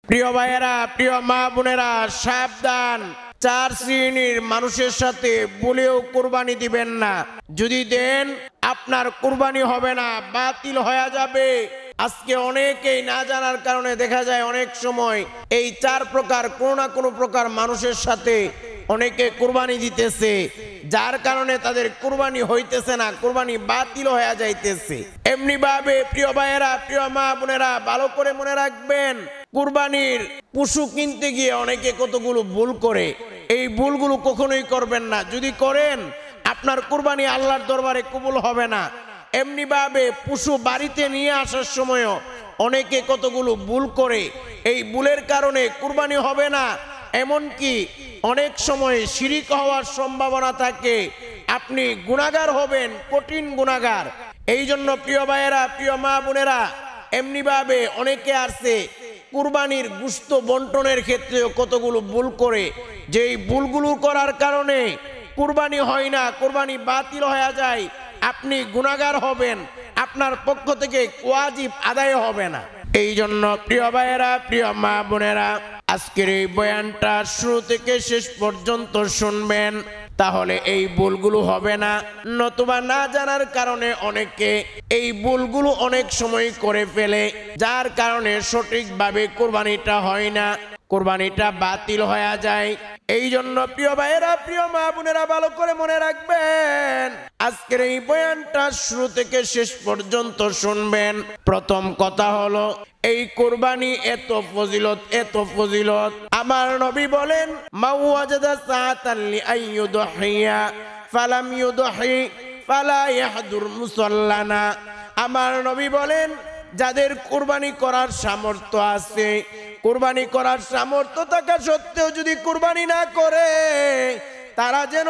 প্রিয় ভাইয়েরা, প্রিয় মা বোনেরা, সাবধান, 4 শ্রেণীর মানুষের সাথে বলেও কুরবানি দিবেন না। যদি দেন আপনার কুরবানি হবে না, বাতিল হয়ে যাবে। আজকে অনেকেই না জানার কারণে দেখা যায় অনেক সময় এই 4 প্রকার কোনো না কোনো প্রকার মানুষের সাথে অনেকে কুরবানি দিতেছে, যার কারণে তাদের কুরবানি হইতেছে না, কুরবানি বাতিল হয়ে যাইতেছে। এমনি ভাবে প্রিয় ভাইয়েরা, প্রিয় মা বোনেরা, ভালো করে মনে রাখবেন, কুরবানির পশু কিনতে গিয়ে অনেকে কতগুলো ভুল করে। এই ভুলগুলো কখনোই করবেন না। যদি করেন আপনার কুরবানি আল্লাহর দরবারে কবুল হবে না। এমনি ভাবে পশু বাড়িতে নিয়ে আসার সময়ও অনেকে কতগুলো ভুল করে। এই ভুলের কারণে কুরবানি হবে না। এমনকি অনেক সময় শিরিক হওয়ার সম্ভাবনা থাকে, আপনি গুনাহগার হবেন, কঠিন গুনাহগার। এই জন্য প্রিয় ভাইয়েরা, প্রিয় মা বোনেরা, এমনি ভাবে অনেকে আছে কুরবানির গোশত বন্টনের ক্ষেত্রেও কতগুলো ভুল করে। যেই ভুলগুলো করার কারণে কুরবানি হয় না, কুরবানি বাতিল হয়ে যায়, আপনি গুনাহগার হবেন, আপনার পক্ষ থেকে ওয়াজিব আদায় হবে না। এই জন্য প্রিয় ভাইয়েরা, প্রিয় মা বোনেরা, আজকের এই বয়ানটা শুরু থেকে শেষ পর্যন্ত শুনবেন, তাহলে এই ভুলগুলো হবে না। নতুবা না জানার কারণে অনেকে এই ভুলগুলো অনেক সময় করে ফেলে, যার কারণে সঠিকভাবে কুরবানিটা হয় না, কুরবানিটা বাতিল হয়ে যায়। এই জন্য প্রিয় ভাইয়েরা, প্রিয় মা বোনেরা, ভালো করে মনে রাখবেন, আজকের এই বয়ানটা শুরু থেকে শেষ পর্যন্ত শুনবেন। প্রথম কথা হলো, এই কুরবানি এত ফজিলত, এত ফজিলত। আমার নবী বলেন, মা ওয়াজাদা সাআতান লিআইয়ুদহিয়া ফালাম ইউদহি ফালা ইয়াহদুর মুসাল্লানা। আমার নবী বলেন, যাদের কুরবানি করার সামর্থ্য আছে, কুরবানি করার সামর্থ্য থাকা সত্ত্বেও যদি কুরবানি না করে, তারা যেন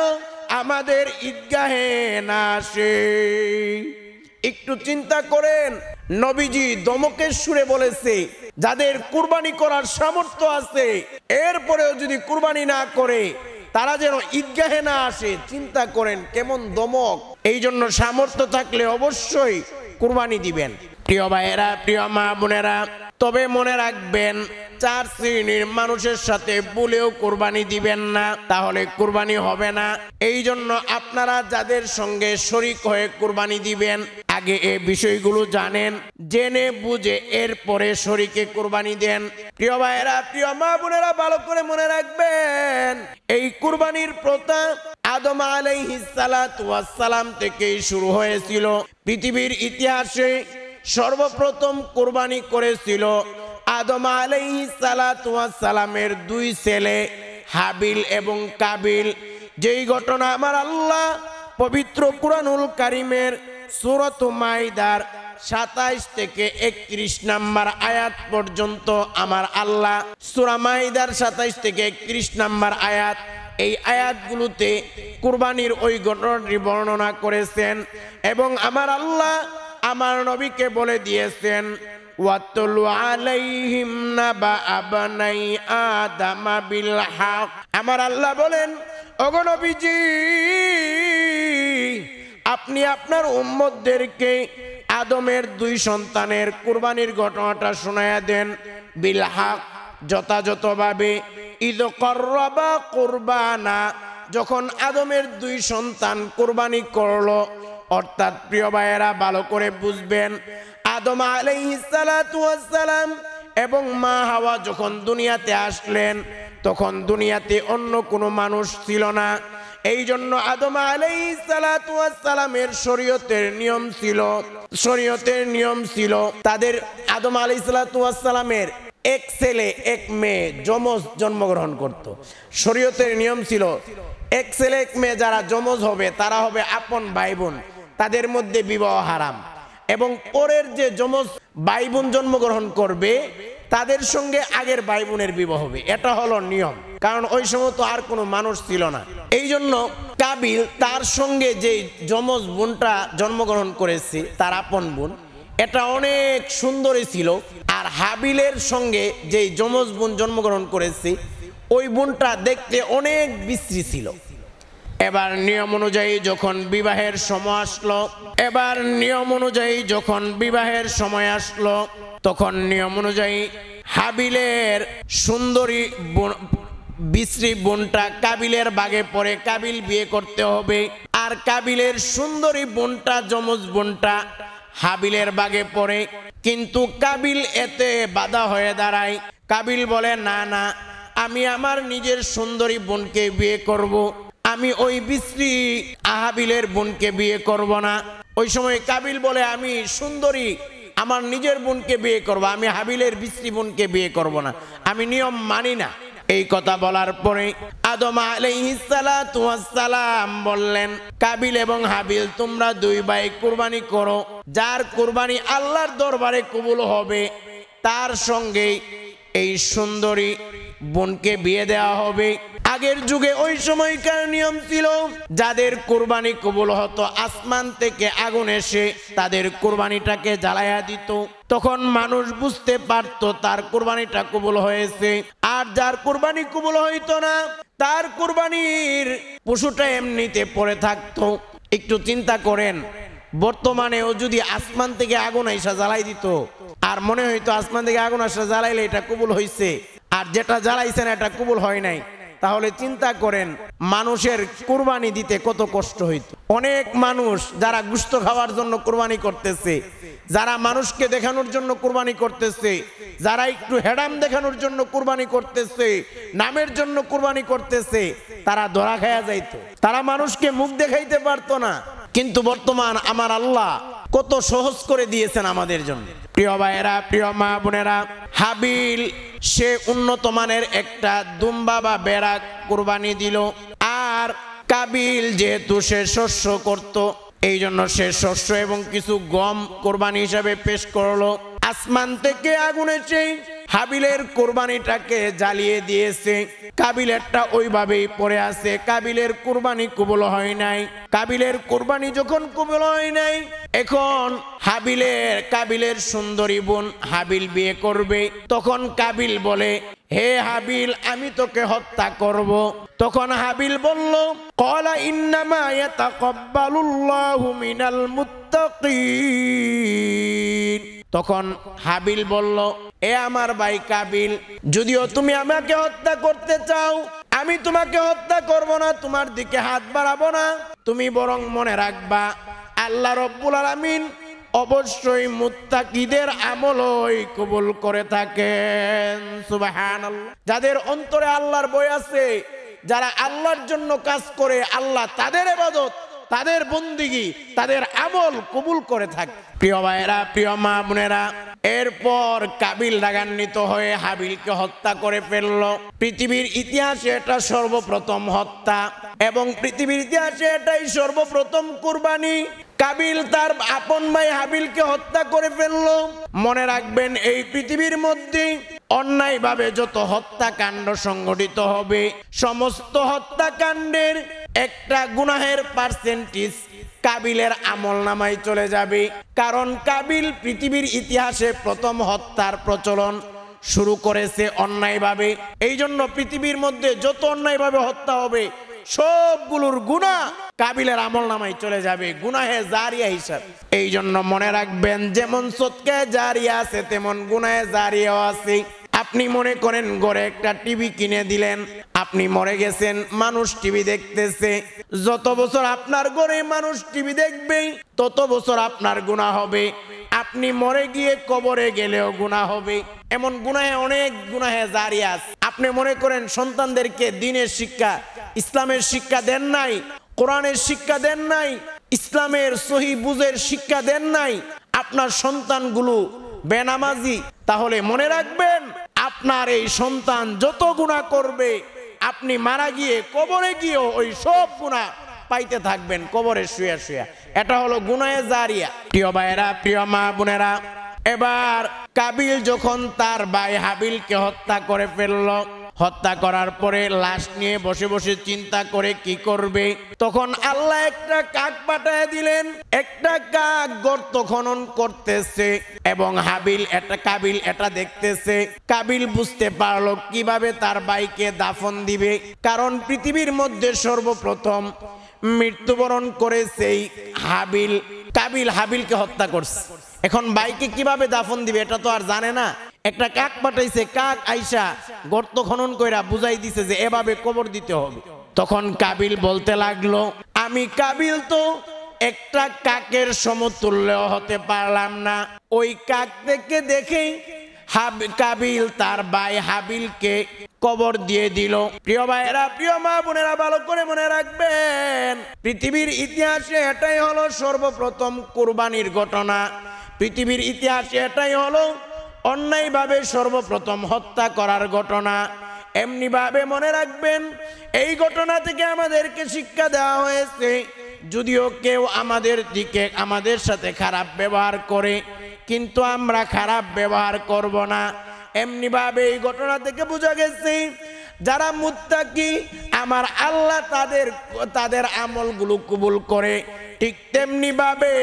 আমাদের ঈদগাহে না আসে। একটু চিন্তা করেন, নবীজি দমকের সুরে বলেছে, যাদের কুরবানি করার সামর্থ্য আছে এরপরেও যদি কুরবানি না করে, তারা যেন ঈদগাহে না আসে। চিন্তা করেন কেমন দমক। এই জন্য সামর্থ্য থাকলে অবশ্যই কুরবানি দিবেন। প্রিয় ভাইয়েরা, প্রিয় মা বোনেরা, তবে মনে রাখবেন, 4 শ্রেণীর মানুষের সাথে বলেও কুরবানি দিবেন না, তাহলে কুরবানি হবে না। এই জন্য আপনারা যাদের সঙ্গে শরীক হয়ে কুরবানি দিবেন, আগে এই বিষয়গুলো জানেন, জেনে বুঝে এরপরে শরীকে কুরবানি দেন। প্রিয় ভাইয়েরা, প্রিয় মা বোনেরা, ভালো করে মনে রাখবেন, এই কুরবানির প্রথা আদম আলাইহিস সালাতু ওয়াস সালাম থেকেই শুরু হয়েছিল। পৃথিবীর ইতিহাসে সর্বপ্রথম কুরবানি করেছিল আদম আলাইহিস সালাতু ওয়াস সালামের 2 ছেলে হাবিল এবং কাবিল। যেই ঘটনা আমার আল্লাহ পবিত্র কুরআনুল কারীমের সূরাত মাইদার 27 থেকে 31 নম্বর আয়াত পর্যন্ত আমার আল্লাহ সূরা মাইদার 27 থেকে 31 নম্বর আয়াত, এই আয়াতগুলোতে কুরবানির ওই ঘটনাটি বর্ণনা করেছেন। এবং আমার আল্লাহ আমার নবীকে বলে দিয়েছেন, ওয়াতুলু আলাইহিম নাবা আবনাই আদম বিল হক। আমার আল্লাহ বলেন, ওগো নবীজি, আপনি আপনার উম্মতদেরকে আদমের 2 সন্তানের কুরবানির ঘটনাটা শোনায়া দেন, বিল হক, যথাযথভাবে। ইদ করবা কুরবানা, যখন আদমের 2 সন্তান কুরবানি করলো, অর্থাৎ প্রিয় ভাইয়েরা ভালো করে বুঝবেন, আদম আলাইহিস সালাতু ওয়াস সালাম এবং মা হাওয়া যখন দুনিয়াতে আসলেন, তখন দুনিয়াতে অন্য কোনো মানুষ ছিল না। এই জন্য আদম আলাইহিস সালাতু ওয়াস সালামের শরীয়তের নিয়ম ছিল, তাদের আদম আলাইহিস সালাতু ওয়াস সালামের 1 ছেলে 1 মেয়ে যমজ জন্মগ্রহণ করত। শরীয়তের নিয়ম ছিল 1 ছেলে 1 মেয়ে যারা যমজ হবে তারা হবে আপন ভাই বোন, তাদের মধ্যে বিবাহ হারাম। এবং পরের যে যমজ ভাই বোন জন্মগ্রহণ করবে তাদের সঙ্গে আগের ভাই বোনের বিবাহ হবে। এটা হলো নিয়ম, কারণ ওই সময় তো আর কোনো মানুষ ছিল না। এই জন্য কাবিল তার সঙ্গে যে যমজ বোনটা জন্মগ্রহণ করেছে, তার আপন বোন, এটা অনেক সুন্দরী ছিল। আর হাবিলের সঙ্গে যে যমজ বোন জন্মগ্রহণ করেছে, ওই বোনটা দেখতে অনেক বিশ্রী ছিল। এবার নিয়ম অনুযায়ী যখন বিবাহের সময় আসলো, তখন নিয়ম অনুযায়ী হাবিলের সুন্দরী বিশ্রী বোনটা কাবিলের বাগে পড়ে, কাবিল বিয়ে করতে হবে। আর কাবিলের সুন্দরী বোনটা, যমজ বোনটা হাবিলের বাগে পড়ে, কিন্তু কাবিল এতে বাধা হয়ে দাঁড়ায়। কাবিল বলে, না না, আমি আমার নিজের সুন্দরী বোনকে বিয়ে করব, আমি ওই বিশ্রী হাবিলের বোনকে বিয়ে করব না। ওই সময় কাবিল বলে, আমি সুন্দরী আমার নিজের বোনকে বিয়ে করব, আমি হাবিলের বিশ্রী বোনকে বিয়ে করব না, আমি নিয়ম মানি না। এই কথা বলার পরে আদম আলাইহিস সালাতু ওয়াস সালাম বললেন, কাবিল এবং হাবিল তোমরা দুই ভাই কুরবানি করো, যার কুরবানি আল্লাহর দরবারে কবুল হবে তার সঙ্গে এই সুন্দরী বোনকে বিয়ে দেওয়া হবে। আগের যুগে ওই সময়কার নিয়ম ছিল, যাদের কুরবানি কবুল হতো আসমান থেকে আগুন এসে তাদের কুরবানিটাকে জ্বালায়া দিত, তখন মানুষ বুঝতে পারতো তার কুরবানিটা কবুল হয়েছে। আর যার কুরবানি কবুল হইতো না, তার কুরবানির পশুটা এমনিতে পড়ে থাকতো। একটু চিন্তা করেন, বর্তমানেও যদি আসমান থেকে আগুন আইসা জ্বালাই দিত, আর মনে হইতো আসমান থেকে আগুন আসা জ্বালাইলে এটা কবুল হয়েছে, আর যেটা জ্বালাইছেন এটা কবুল হয় নাই, তাহলে চিন্তা করেন মানুষের কুরবানি দিতে কত কষ্ট হইতো। অনেক মানুষ যারা গোশত খাওয়ার জন্য কুরবানি করতেছে, যারা মানুষকে দেখানোর জন্য কুরবানি করতেছে, যারা একটু হেডাম দেখানোর জন্য কুরবানি করতেছে, নামের জন্য কুরবানি করতেছে, তারা ধরা খায়া যাইতো, তারা মানুষকে মুখ দেখাইতে পারতো না। কিন্তু বর্তমান আমার আল্লাহ কত সহজ করে দিয়েছেন আমাদের জন্য। প্রিয় ভাইয়েরা, প্রিয় মা বোনেরা, হাবিল সে উন্নত মানের একটা দুম্বা বা বেড়া কুরবানি দিল। আর কাবিল যেহেতু সে শস্য করত, এই জন্য সে শস্য এবং কিছু গম কোরবানি হিসাবে পেশ করলো। আসমান থেকে আগুন এসে হাবিলের কোরবানিটাকে জ্বালিয়ে দিয়েছে, কাবিলেরটা ওইভাবেই পড়ে আছে। কাবিলের কোরবানি কবুল হয় নাই। কাবিলের কোরবানি যখন কবুল হয় নাই, এখন কাবিলের সুন্দরী বোন হাবিল বিয়ে করবে। তখন কাবিল বলে, হে হাবিল, আমি তোকে হত্যা করব। তখন হাবিল বলল, ক্বালা ইন্নামা ইয়াতাকাব্বালুল্লাহু মিনাল মুত্তাকিন। তখন হাবিল বলল, এ আমার ভাই কাবিল, যদিও তুমি আমাকে হত্যা করতে চাও, আমি তোমাকে হত্যা করব না, তোমার দিকে হাত বাড়াবো না। তুমি বরং মনে রাখবা, আল্লাহ রব্বুল আলামিন অবশ্যই মুত্তাকিদের আমলই কবুল করে থাকেন। সুবহানাল্লাহ। যাদের অন্তরে আল্লাহর ভয় আছে, যারা আল্লাহর জন্য কাজ করে, আল্লাহ তাদের ইবাদত, তাদের বন্দিগি, তাদের আমল কবুল করে থাকে। প্রিয় ভাইয়েরা, প্রিয় মা বোনেরা, এরপর কাবিল রাগান্বিত হয়ে হাবিলকে হত্যা করে ফেলল। পৃথিবীর ইতিহাসে এটা সর্বপ্রথম হত্যা, এবং পৃথিবীর ইতিহাসে এটাই সর্বপ্রথম কুরবানি। কাবিল তার আপন ভাই হাবিলকে হত্যা করে ফেলল। মনে রাখবেন, এই পৃথিবীর মধ্যে অন্যায়ভাবে যত হত্যাকাণ্ড সংঘটিত হবে, সমস্ত হত্যাকাণ্ডের একটা গুনাহের পার্সেন্টেজ কাবিলের আমলনামায় চলে যাবে। কারণ কাবিল পৃথিবীর ইতিহাসে প্রথম হত্যার প্রচলন শুরু করেছে অন্যায়ভাবে। এই জন্য পৃথিবীর মধ্যে যত অন্যায়ভাবে হত্যা হবে, সবগুলোর গুনাহ কাবিলের আমলনামায় চলে যাবে, গুনাহে জারিয়া হিসাব। এই জন্য মনে রাখবেন, যেমন সদকায়ে জারিয়া আছে, তেমন গুনাহে জারিয়াও আছে। আপনি মনে করেন ঘরে একটা টিভি কিনে দিলেন, আপনি মরে গেছেন, মানুষ টিভি দেখতেছে। যত বছর আপনার ঘরে মানুষ টিভি দেখবে, তত বছর আপনার গুনাহ হবে। আপনি মরে গিয়ে কবরে গেলেও গুনাহ হবে। এমন গুনাহে অনেক গুনাহে জারিয়া আছে। আপনি মনে করেন সন্তানদেরকে দ্বীনের শিক্ষা, ইসলামের শিক্ষা দেন নাই, কোরআনের শিক্ষা দেন নাই, ইসলামের সহি বুঝের শিক্ষা দেন নাই, আপনার সন্তানগুলো বেনামাজি, তাহলে মনে রাখবেন, আপনার এই সন্তান যত গুনাহ করবে, আপনি মারা গিয়ে কবরে গিয়েও ওই সব গুনাহ পাইতে থাকবেন কবরে শুয়ে শুয়ে। এটা হলো গুনাহে জারিয়া। প্রিয় ভাইয়েরা, প্রিয় মা বোনেরা, এবার কাবিল যখন তার ভাই হাবিলকে হত্যা করে ফেলল, হত্যা করার পরে লাশ নিয়ে বসে বসে চিন্তা করে কি করবে, তখন আল্লাহ একটা কাক পাঠিয়ে দিলেন। একটা কাক গর্ত খনন করতেছে এবং কাবিল এটা দেখতেছে। কাবিল বুঝতে পারলো কিভাবে তার ভাইকে দাফন দিবে, কারণ পৃথিবীর মধ্যে সর্বপ্রথম মৃত্যুবরণ করেছে কাবিল হাবিলকে হত্যা করছে। এখন ভাইকে কিভাবে দাফন দিবে এটা তো আর জানে না। একটা কাক পাঠাইছে, কাক আইসা গর্ত খনন কইরা বুঝাই দিছে যে এভাবে কবর দিতে হবে। তখন কাবিল বলতে লাগলো, আমি কাবিল তো একটা কাকের সমতুল্য হতে পারলাম না। ওই কাক থেকে দেখেই কাবিল তার ভাই হাবিলকে কবর দিয়ে দিল। প্রিয় ভাইরা, প্রিয় মা বোনেরা, ভালো করে মনে রাখবেন, পৃথিবীর ইতিহাসে এটাই হলো সর্বপ্রথম কুরবানির ঘটনা। পৃথিবীর ইতিহাসে এটাই হলো অন্যায়ভাবে সর্বপ্রথম হত্যা করার ঘটনা। এমনি ভাবে মনে রাখবেন, এই ঘটনা থেকে আমাদেরকে শিক্ষা দেওয়া হয়েছে, যদিও কেউ আমাদের দিকে আমাদের সাথে খারাপ ব্যবহার করে, কিন্তু আমরা খারাপ ব্যবহার করব না। এমনি ভাবে এই ঘটনা থেকে বোঝা গেছে, যারা মুত্তাকি আমার আল্লাহ তাদের আমলগুলো কবুল করে। ঠিক তেমনি ভাবে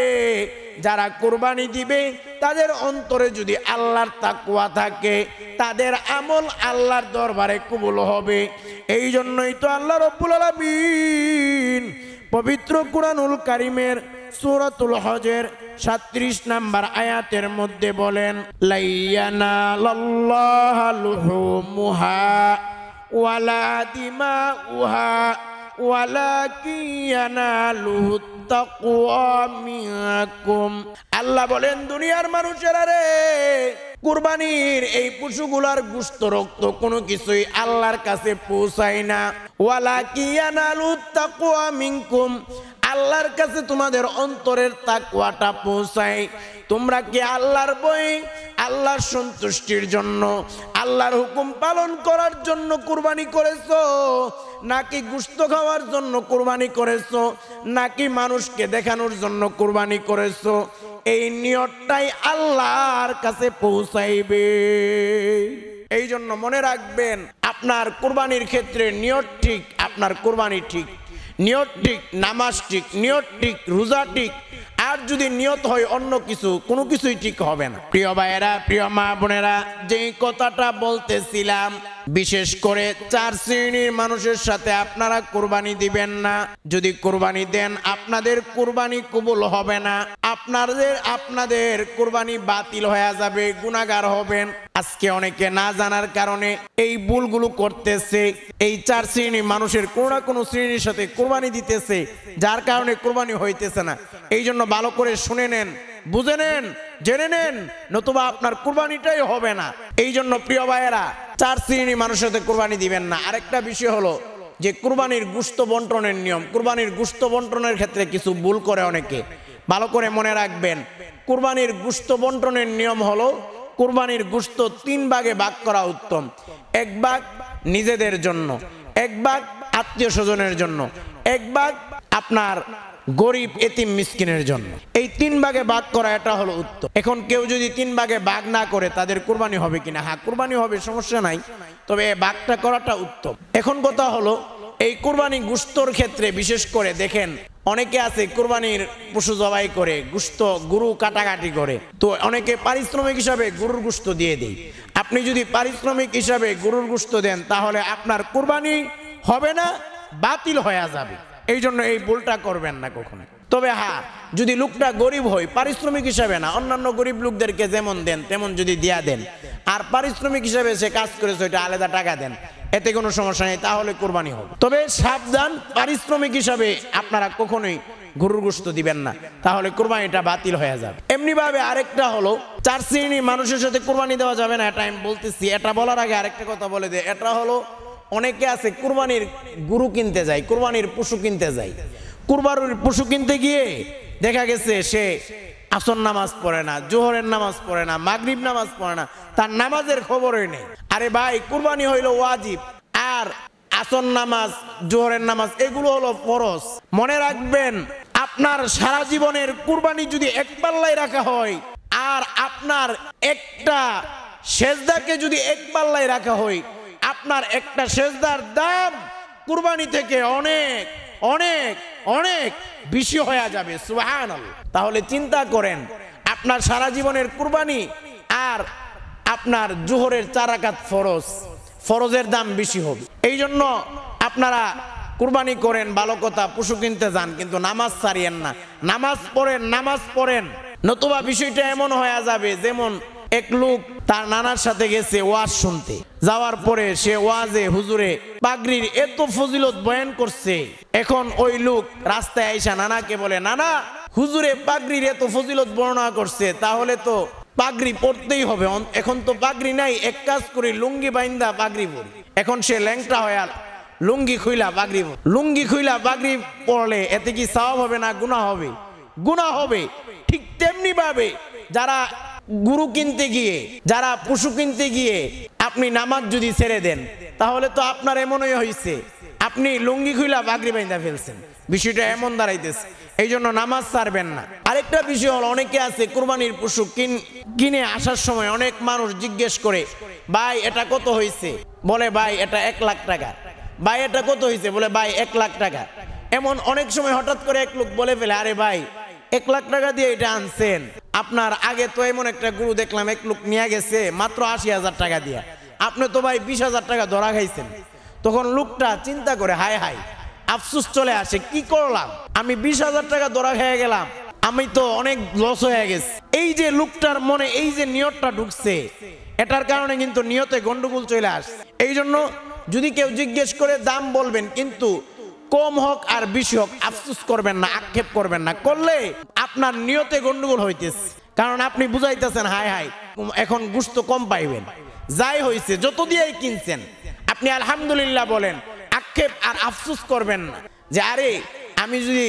যারা কুরবানি দিবে তাদের অন্তরে যদি আল্লাহর তাকওয়া থাকে, তাদের আমল আল্লাহর দরবারে কবুল হবে। এই জন্যই তো আল্লাহ রাব্বুল আলামিন পবিত্র কুরআনুল কারীমের সূরাতুল হজের 37 নম্বর আয়াতের মধ্যে বলেন, লাইয়ানালাল্লাহু লুহুমুহা ওয়ালা দিমাউহা ওয়ালাকিন ইয়ানালুহুত তাকওয়া মিনকুম। আল্লাহ বলেন, দুনিয়ার মানুষেরা রে, কুরবানির এই পশুগুলার গোশত রক্ত কোনো কিছুই আল্লাহর কাছে পৌঁছায় না। ওয়ালাকিন ইয়ানালুহুত তাকওয়া মিনকুম, আল্লাহর কাছে তোমাদের অন্তরের তাকওয়াটা পৌঁছায়। তোমরা কি আল্লাহর ভয়, আল্লাহর সন্তুষ্টির জন্য, আল্লাহর হুকুম পালন করার জন্য কুরবানি করেছো, নাকি গোশত খাওয়ার জন্য কুরবানি করেছো, নাকি মানুষকে দেখানোর জন্য কুরবানি করেছো? এই নিয়তটাই আল্লাহর কাছে পৌঁছাইবে। এই জন্য মনে রাখবেন, আপনার কুরবানির ক্ষেত্রে নিয়ত ঠিক, আপনার কুরবানি ঠিক, নিয়ত ঠিক, নামাজ ঠিক, নিয়ত ঠিক, রোজা ঠিক। আর যদি নিয়ত হয় অন্য কিছু, কোনো কিছুই ঠিক হবে না। প্রিয় ভাইয়েরা, প্রিয় মা বোনেরা, যেই কথাটা বলতেছিলাম, বিশেষ করে 4 শ্রেণীর মানুষের সাথে আপনারা কুরবানি দিবেন না। যদি কুরবানি দেন, আপনাদের কুরবানি কবুল হবে না, আপনাদের কুরবানি বাতিল হয়ে যাবে, গুনাহগার হবেন। আজকে অনেকে না জানার কারণে এই ভুলগুলো করতেছে। এই 4 শ্রেণীর মানুষের কোনো না কোনো শ্রেণীর সাথে কুরবানি দিতেছে, যার কারণে কুরবানি হইতেছে না। এই জন্য ভালো করে শুনে নেন, বুঝে নেন, জেনে নেন, নতুবা আপনার কুরবানিটাই হবে না। এই জন্য প্রিয় ভাইয়েরা, 4 শ্রেণীর মানুষের সাথে কুরবানি দিবেন না। আরেকটা বিষয় হলো যে কুরবানির গোশত বন্টনের নিয়ম। কুরবানির গোশত বন্টনের ক্ষেত্রে কিছু ভুল করে অনেকে, ভালো করে মনে রাখবেন। কুরবানির গোশত বন্টনের নিয়ম হলো, কুরবানির গোশত 3 ভাগে ভাগ করা উত্তম। 1 ভাগ নিজেদের জন্য, 1 ভাগ আত্মীয় স্বজনের জন্য, 1 ভাগ আপনার গরিব এতিম মিসকিনের জন্য। এই 3 ভাগে ভাগ করা, এটা হলো উত্তম। এখন কেউ যদি 3 ভাগে ভাগ না করে, তাদের কুরবানি হবে কিনা? হ্যাঁ, কুরবানি হবে, সমস্যা নাই, তবে এই ভাগটা করাটা উত্তম। এখন কথা হলো, এই কুরবানি গোশতর ক্ষেত্রে বিশেষ করে দেখেন, অনেকে আছে কুরবানির পশু জবাই করে, গোশত গরু কাটাকাটি করে, তো অনেকে পারিশ্রমিক হিসাবে গরুর গোশত দিয়ে দেয়। আপনি যদি পারিশ্রমিক হিসাবে গরুর গোশত দেন, তাহলে আপনার কুরবানি হবে না, বাতিল হয়ে যাবে। এই জন্য এই ভুলটা করবেন না কখনো। তবে হ্যাঁ, যদি লোকটা গরিব হয়, পারিশ্রমিক হিসাবে না, অন্যান্য গরিব লোকদেরকে যেমন দেন তেমন যদি দিয়া দেন, আর পারিশ্রমিক হিসাবে সে কাজ করেছে ওইটা আলাদা টাকা দেন, এতে কোনো সমস্যা নেই, তাহলে কুরবানি হবে। তবে সাবধান, পারিশ্রমিক হিসাবে আপনারা কখনোই গরুর গোশত দিবেন না, তাহলে কুরবানিটা বাতিল হয়ে যাবে। এমনি ভাবে আরেকটা হলো, 4 শ্রেণীর মানুষের সাথে কুরবানি দেওয়া যাবে না, এটা আমি বলতেছি। এটা বলার আগে আরেকটা কথা বলে দেয়, এটা হলো অনেকে আছে কুরবানির গরু কিনতে যায়, কুরবানির পশু কিনতে যায়, কুরবানির পশু কিনতে গিয়ে দেখা গেছে সে আসর নামাজ পড়ে না, জোহরের নামাজ পড়ে না, মাগরিব নামাজ পড়ে না, তার নামাজের খবরই নেই। আরে ভাই, কুরবানি হইলো ওয়াজিব, আর আসর নামাজ, জোহরের নামাজ এগুলো হলো ফরজ। মনে রাখবেন, আপনার সারা জীবনের কুরবানি যদি এক পাল্লায় রাখা হয়, আর আপনার একটা সেজদাকে যদি এক পাল্লায় রাখা হয়, আপনার একটা সেজদার দাম কুরবানি থেকে অনেক অনেক অনেক বেশি হয়ে যাবে। সুবহানাল্লাহ। তাহলে চিন্তা করেন, আপনার সারা জীবনের কুরবানি আর আপনার জোহরের 4 রাকাত ফরজ, ফরজের দাম বেশি হবে। এই জন্য আপনারা কুরবানি করেন, ভালো কথা, পশু কিনতে যান, কিন্তু নামাজ ছাড়িয়েন না। নামাজ পড়েন, নামাজ পড়েন, নতুবা বিষয়টা এমন হয়ে যাবে যেমন এক লোক তার নানার সাথে গেছে ওয়াজ শুনতে। যাওয়ার পরে সে ওয়াজে হুজুরে পাগড়ির এত ফজিলত বয়ান করছে। এখন ওই লোক রাস্তায় আইসা নানাকে বলে, নানা হুজুরে পাগড়ির এত ফজিলত বর্ণনা করছে, তাহলে তো পাগড়ি পরতেই হবে। এখন তো পাগড়ি নাই, এক কাজ করি লুঙ্গি বাইন্দা পাগড়ি পরি। এখন সে ল্যাংটা হয়ে লুঙ্গি খুইলা পাগড়ি, লুঙ্গি খুইলা পাগড়ি পরলে এতে কি সওয়াব হবে না গুনাহ হবে? গুনাহ হবে। ঠিক তেমনি ভাবে যারা গরু কিনতে গিয়ে, যারা পশু কিনতে গিয়ে আপনি নামাজ যদি ছেড়ে দেন, তাহলে তো আপনার এমনই হয়েছে আপনি লুঙ্গি খুইলা পাগড়ি বাইন্দা ফেলছেন। বিষয়টা এমন দাঁড়াইতেছে। এই জন্য নামাজ ছাড়বেন না। আরেকটা বিষয় হলো, অনেকে আছে কুরবানির পশু কিনে আসার সময় অনেক মানুষ জিজ্ঞেস করে, ভাই এটা কত হয়েছে? বলে ভাই এটা 1 লাখ টাকা। ভাই এটা কত হয়েছে? বলে ভাই 1 লাখ টাকা। এমন অনেক সময় হঠাৎ করে এক লোক বলে ফেলে, আরে ভাই 1 লাখ টাকা দিয়ে এটা আনছেন, আপনার আগে তো এমন একটা গরু দেখলাম এক লোক নিয়ে গেছে মাত্র 80,000 টাকা দিয়ে, আপনি তো ভাই 20,000 টাকা ধরা খাইছেন। তখন লোকটা চিন্তা করে হায় হায়, আফসোস চলে আসে, কি করলাম আমি, 20,000 টাকা ধরা খেয়ে গেলাম, আমি তো অনেক লস হয়ে গেছে। এই যে লোকটার মনে এই যে নিয়তটা ঢুকছে, এটার কারণে কিন্তু নিয়তে গন্ডগোল চলে আসে। এই জন্য যদি কেউ জিজ্ঞেস করে দাম বলবেন, কিন্তু কম হোক আর বেশি হোক আফসোস করবেন না, আক্ষেপ করবেন না। করলে আপনার নিয়তে গন্ডগোল হইতেছে, কারণ আপনি বুঝাইতেছেন হায় হায় এখন গোশত কম পাইবেন। যাই হয়েছে যত দিয়েই কিনছেন আপনি আলহামদুলিল্লাহ বলেন, আক্ষেপ আর আফসোস করবেন না যে আরে আমি যদি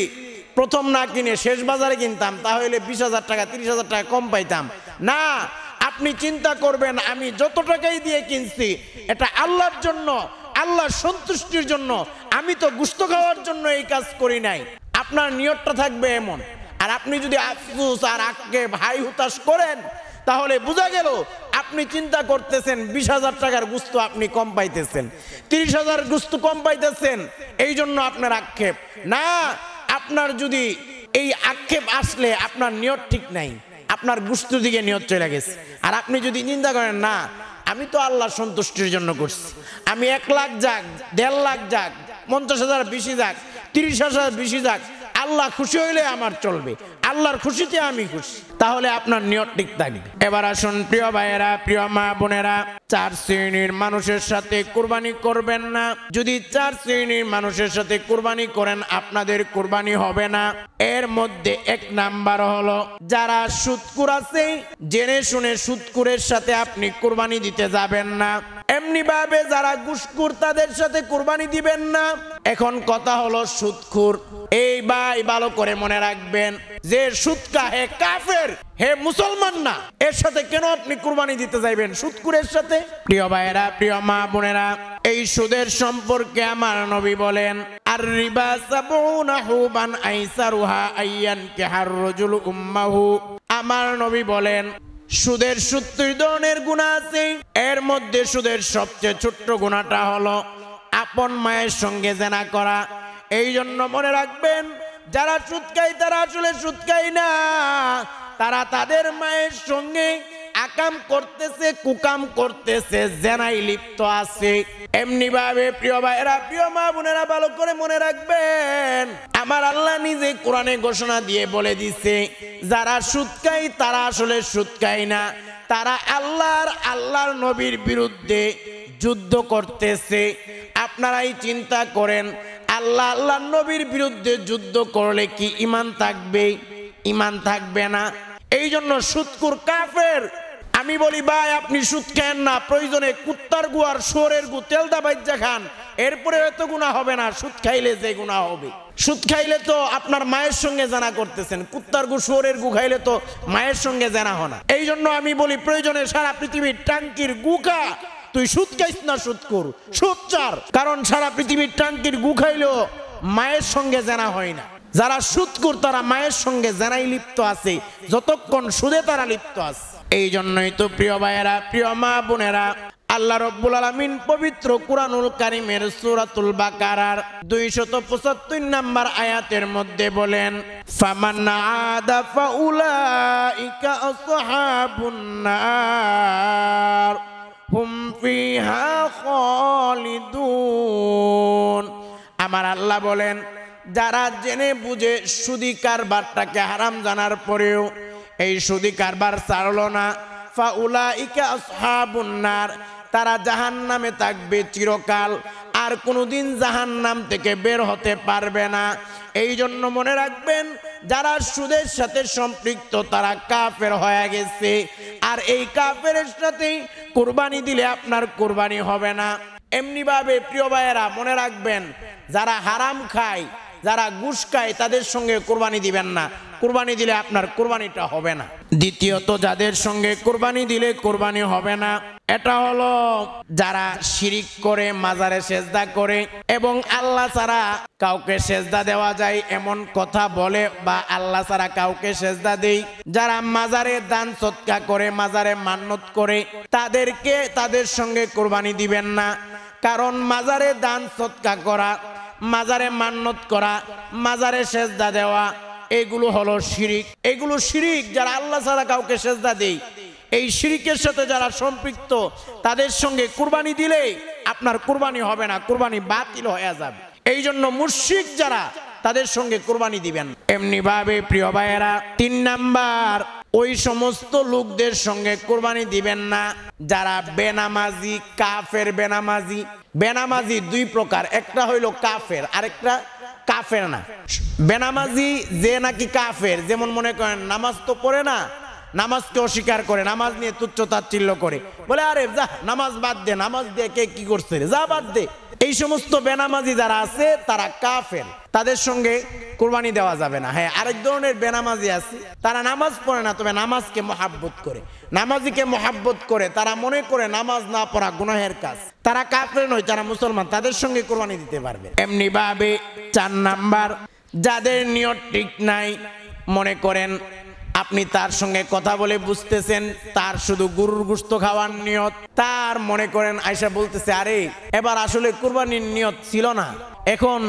প্রথম না কিনে শেষ বাজারে কিনতাম তাহলে 20,000 টাকা 30,000 টাকা কম পাইতাম না। আপনি চিন্তা করবেন আমি যত টাকাই দিয়ে কিনছি এটা আল্লাহর জন্য, আল্লাহর সন্তুষ্টির জন্য, আমি তো গোশত খাওয়ার জন্য এই কাজ করি নাই। আপনার নিয়তটা থাকবে এমন। আর আপনি যদি আফসোস আর আক্ষেপ হাই হুতাশ করেন, তাহলে বোঝা গেল আপনি চিন্তা করতেছেন 20,000 টাকার গোশত আপনি কম পাইতেছেন, 30,000 গোশত কম পাইতেছেন, এই জন্য আপনার আক্ষেপ না। আপনার যদি এই আক্ষেপ আসলে আপনার নিয়ত ঠিক নাই, আপনার গোশতের দিকে নিয়ত চলে গেছে। আর আপনি যদি চিন্তা করেন না আমি তো আল্লাহর সন্তুষ্টির জন্য করছি, আমি 1 লাখ যাক, 1.5 লাখ যাক, 50,000 বেশি যাক, 30,000 বেশি যাক, আল্লাহ খুশি হইলে আমার চলবে, আল্লাহর খুশিতে আমি খুশি, তাহলে আপনার নিয়ত ঠিক থাকবে। এবার আসুন প্রিয় ভাইয়েরা, প্রিয় মা বোনেরা, 4 শ্রেণীর মানুষের সাথে কুরবানি করবেন না। যদি 4 শ্রেণীর মানুষের সাথে কুরবানি করেন আপনাদের কুরবানি হবে না। এর মধ্যে 1 নাম্বার হলো যারা সুদখোর আছে, জেনে শুনে সুদখোরের সাথে আপনি কুরবানি দিতে যাবেন না। এমনি ভাবে যারা ঘুষখোর তাদের সাথে কুরবানি দিবেন না। এখন কথা হলো সুদখোর, এই ভাই ভালো করে মনে রাখবেন যে সুদকা হে কাফের, হে মুসলমান না, এর সাথে কেন আপনি কুরবানি দিতে যাইবেন সুদখোরের সাথে? প্রিয় ভাইয়েরা, প্রিয় মা বোনেরা, এই সুদের সম্পর্কে আমার নবী বলেন আর রিবা সাবউনা হুবান আইসারুহা আইয়ান কাহার রাজুল উম্মাহু। আমার নবী বলেন সুদের 70 ধরনের গুনাহ আছে, এর মধ্যে সুদের সবচেয়ে ছোট্ট গুনাহটা হলো আপন মায়ের সঙ্গে জেনা করা। এই জন্য মনে রাখবেন যারা সুদ খায় তারা আসলে সুদ খায় না, তারা তাদের মায়ের সঙ্গে আকাম করতেছে, কুকাম করতেছে, জেনায় লিপ্ত আছে। এমনি ভাবে প্রিয় ভাইরা, প্রিয় মা বোনেরা ভালো করে মনে রাখবেন আমার আল্লাহ নিজে কোরআনে ঘোষণা দিয়ে বলে দিছে যারা সুদ খায় তারা আসলে সুদ খায় না, তারা আল্লাহর নবীর বিরুদ্ধে যুদ্ধ করতেছে। আপনারাই চিন্তা করেন আল্লাহর নবীর বিরুদ্ধে যুদ্ধ করলে কি ঈমান থাকবে? ঈমান থাকবে না। এই জন্য সুদখোর কাফের। আমি বলি ভাই আপনি সুদ খান না, প্রয়োজনে কুত্তার গু আর শুয়োরের গু তেলদা বাইজ্জা খান, এরপরে এত গুনাহ হবে না। সুদ খাইলে যে গুনাহ হবে, সুদ খাইলে তো আপনার মায়ের সঙ্গে জানা করতেছেন, কুত্তার গু শুয়োরের গু খাইলে তো মায়ের সঙ্গে জানা হনা। এই জন্য আমি বলি প্রয়োজনে সারা পৃথিবীর টাঙ্কির গু খা, তুই সুদ খাইস না সুদখোর, সুদ চার। কারণ সারা পৃথিবীর টাঙ্কির গু খাইলেও মায়ের সঙ্গে জানা হয় না। যারা সুদখোর তারা মায়ের সঙ্গে জানাই লিপ্ত আছে, যতক্ষণ সুদে তারা লিপ্ত আছে। এই জন্যই তো প্রিয় ভাইয়েরা, প্রিয় মা বোনেরা, আল্লাহ রাব্বুল আলামিন পবিত্র কুরআনুল কারীমের সূরাতুল বাকারার 275 নম্বর আয়াতের মধ্যে বলেন ফামান আদা ফাউলাইকা আসহাবুন নার হুম ফিহা খালিদুন। আমার আল্লাহ বলেন যারা জেনে বুঝে সুদি কারবারটাকে হারাম জানার পরেও এই সুদি কারবার ছাড়লো না, ফাউলাইকা আসহাবুন নার, তারা জাহান্নামে থাকবে চিরকাল, আর কোনোদিন জাহান্নাম থেকে বের হতে পারবে না। এই জন্য মনে রাখবেন, যারা সুদের সাথে সম্পৃক্ত তারা কাফের হয়ে গেছে, আর এই কাফেরের সাথে কুরবানি দিলে আপনার কুরবানি হবে না। এমনিভাবে প্রিয় ভাইয়েরা মনে রাখবেন, যারা হারাম খায়, যারা ঘুষ খায়, তাদের সঙ্গে কুরবানি দিবেন না। কুরবানি দিলে আপনার কুরবানিটা হবে না। দ্বিতীয়ত, যাদের সঙ্গে কুরবানি দিলে কুরবানি হবে না, এটা হলো যারা শিরিক করে, মাজারে সেজদা করে এবং আল্লাহ ছাড়া কাউকে সেজদা দেওয়া যায় এমন কথা বলে, বা আল্লাহ ছাড়া কাউকে সেজদা দেই, যারা মাজারে দান সদকা করে, মাজারে মান্নত করে, তাদের সঙ্গে কুরবানি দিবেন না। কারণ মাজারে দান সদকা করা, মাজারে মান্নত করা, মাজারে সেজদা দেওয়া, এগুলো হলো শিরিক। এগুলো শিরিক। যারা আল্লাহ ছাড়া কাউকে সেজদা দেয়, এই শিরিকের সাথে যারা সম্পৃক্ত, তাদের সঙ্গে কুরবানি দিলে আপনার কুরবানি হবে না, কুরবানি বাতিল হয়ে যাবে। এই জন্য মুশরিক যারা, তাদের সঙ্গে কুরবানি দিবেন। এমনি ভাবে প্রিয় ভাইয়েরা, 3 নাম্বার, ওই সমস্ত লোকদের সঙ্গে কুরবানি দিবেন না যারা বেনামাজি, কাফের বেনামাজি। বেনামাজি 2 প্রকার, একটা হইল কাফের, আরেকটা কাফের না। বেনামাজি যে নাকি কাফের, যেমন মনে করেন নামাজ তো পড়ে না, নামাজকে অস্বীকার করে, নামাজ নিয়ে তুচ্ছ তাচ্ছিল্য করে, বলে আরে যা নামাজ বাদ দে, নামাজ দিয়ে কে কি করছে রে, যা বাদ দে। এই সমস্ত বেনামাজি যারা আছে তারা কাফের, তাদের সঙ্গে কুরবানি দেওয়া যাবে না। হ্যাঁ, আরেক ধরনের বেনামাজি আছে, তারা নামাজ পড়ে না, তবে নামাজকে মহাব্বত করে, নামাজিকে মহাব্বত করে, তারা মনে করে নামাজ না পড়া গুনাহের কাজ, তারা কাফের নয়, তারা মুসলমান, তাদের সঙ্গে কুরবানি দিতে পারবে। এমনি ভাবে 4 নাম্বার, যাদের নিয়ত ঠিক নাই, মনে করেন আপনি তার সঙ্গে কথা বলে বুঝতেছেন তার শুধু গরুর গোশত খাওয়ার নিয়ত, তার মনে করেন আয়সা বলতেছে আরে এবার আসলে কুরবানির নিয়ত ছিল না, এখন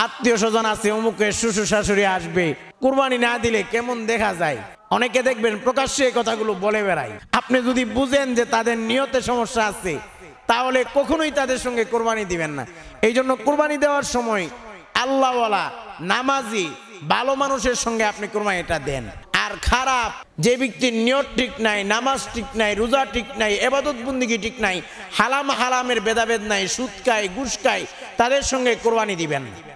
আত্মীয় স্বজন আছে, অমুকের শ্বশুর শাশুড়ি আসবে, কুরবানি না দিলে কেমন দেখা যায়। অনেকে দেখবেন প্রকাশ্যে এই কথাগুলো বলে বেড়ায়। আপনি যদি বুঝেন যে তাদের নিয়তে সমস্যা আছে, তাহলে কখনোই তাদের সঙ্গে কুরবানি দিবেন না। এই জন্য কুরবানি দেওয়ার সময় আল্লাহওয়ালা, নামাজি, ভালো মানুষের সঙ্গে আপনি কুরবানিটা দেন। আর খারাপ, যে ব্যক্তির নিয়ত ঠিক নাই, নামাজ ঠিক নাই, রোজা ঠিক নাই, ইবাদত বন্দেগী ঠিক নাই, হালাম হারামের ভেদাভেদ নাই, সুদ খায়, ঘুষ খায়, তাদের সঙ্গে কুরবানি দিবেন।